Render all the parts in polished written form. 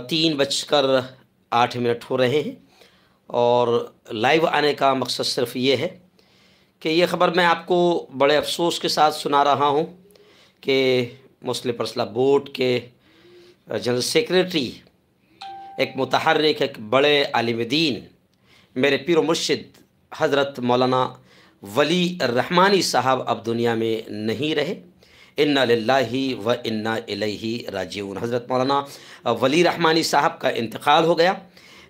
3:08 हो रहे हैं और लाइव आने का मकसद सिर्फ ये है कि ये ख़बर मैं आपको बड़े अफसोस के साथ सुना रहा हूँ कि मुस्लिम पर्सनल बोर्ड के जनरल सेक्रेटरी, एक मुतहर्रिक, एक बड़े आलिम दीन, मेरे पीर व मुर्शिद हज़रत मौलाना वली रहमानी साहब अब दुनिया में नहीं रहे। इन्ना लिल्लाहि व इन्ना इलैहि राजिऊन। हज़रत मौलाना वली रहमानी साहब का इंतकाल हो गया।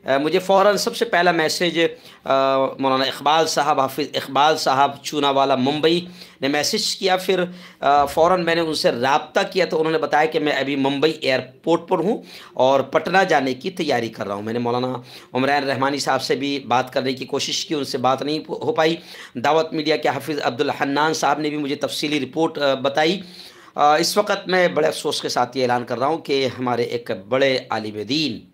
मुझे फ़ौरन सबसे पहला मैसेज मौलाना इकबाल साहब, हाफिज़ इकबाल साहब चूनावाला मुंबई ने मैसेज किया। फिर फ़ौरन मैंने उनसे रब्ता किया तो उन्होंने बताया कि मैं अभी मुंबई एयरपोर्ट पर हूँ और पटना जाने की तैयारी कर रहा हूँ। मैंने मौलाना उमरान रहमानी साहब से भी बात करने की कोशिश की, उनसे बात नहीं हो पाई। दावत मीडिया के हाफिज़ अब्दुल हन्नान साहब ने भी मुझे तफसीली रिपोर्ट बताई। इस वक्त मैं बड़े अफसोस के साथ ये ऐलान कर रहा हूँ कि हमारे एक बड़े आलिम दीन,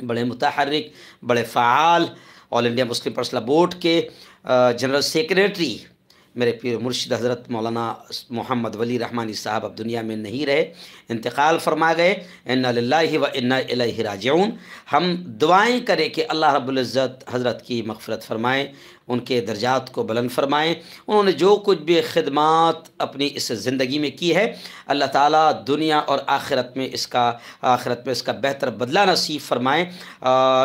बड़े मुतहर्रिक, बड़े fall, all India Muslim personal board के जनरल सेक्रेटरी, मेरे पीर मुर्शिद हज़रत मौलाना मोहम्मद वली रहमानी साहब अब दुनिया में नहीं रहे, इंतकाल फरमा गए। इन्ना लिल्लाहि व इन्ना इलैहि राजिऊन। हम दुआएं करें कि अल्लाह रब्बुल इज़्ज़त हज़रत की मग़फ़िरत फ़रमाएँ, उनके दर्जात को बुलंद फ़रमाएँ। उन्होंने जो कुछ भी खिदमात अपनी इस ज़िंदगी में की है, अल्लाह ताला दुनिया और आखिरत में इसका बेहतर बदला नसीब फ़रमाएँ।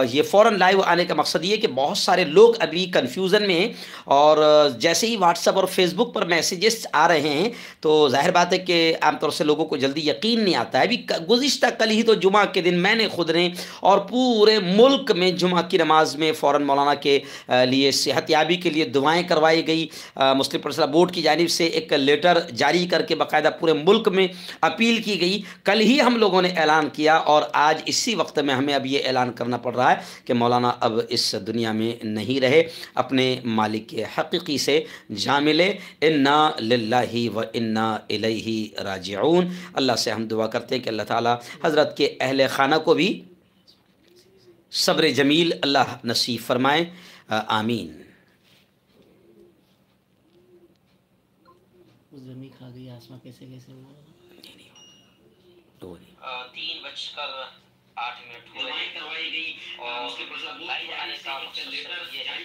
ये फ़ौरन लाइव आने का मकसद ये है कि बहुत सारे लोग अभी कन्फ्यूज़न में हैं और जैसे ही व्हाट्सएप और फेसबुक पर मैसेजेस आ रहे हैं तो ज़ाहिर बात है कि आमतौर से लोगों को जल्दी यकीन नहीं आता है। अभी गुज़िश्ता कल ही तो जुमा के दिन मैंने खुद ने और पूरे मुल्क में जुमा की नमाज में फ़ौरन मौलाना के लिए सेहतयाबी के लिए दुआएं करवाई गई। मुस्लिम पर्सनल बोर्ड की जानिब से एक लेटर जारी करके बाकायदा पूरे मुल्क में अपील की गई। कल ही हम लोगों ने ऐलान किया और आज इसी वक्त में हमें अब ये ऐलान करना पड़ रहा है कि मौलाना अब इस दुनिया में नहीं रहे, अपने मालिक के हकीकी से जा मिले। इन्ना लिल्लाहि व इन्ना इलैहि राजिऊन। अल्लाह से हम दुआ करते हैं कि अल्लाह ताला हज़रत के अहले खाना को भी सब्र जमील अल्लाह नसीब फरमाए। आमीन। जमी खा गई आसमां, कैसे कैसे हुआ? 3:08 हो रहे हैं करवाई गई और लाइव आने का मकसद ये है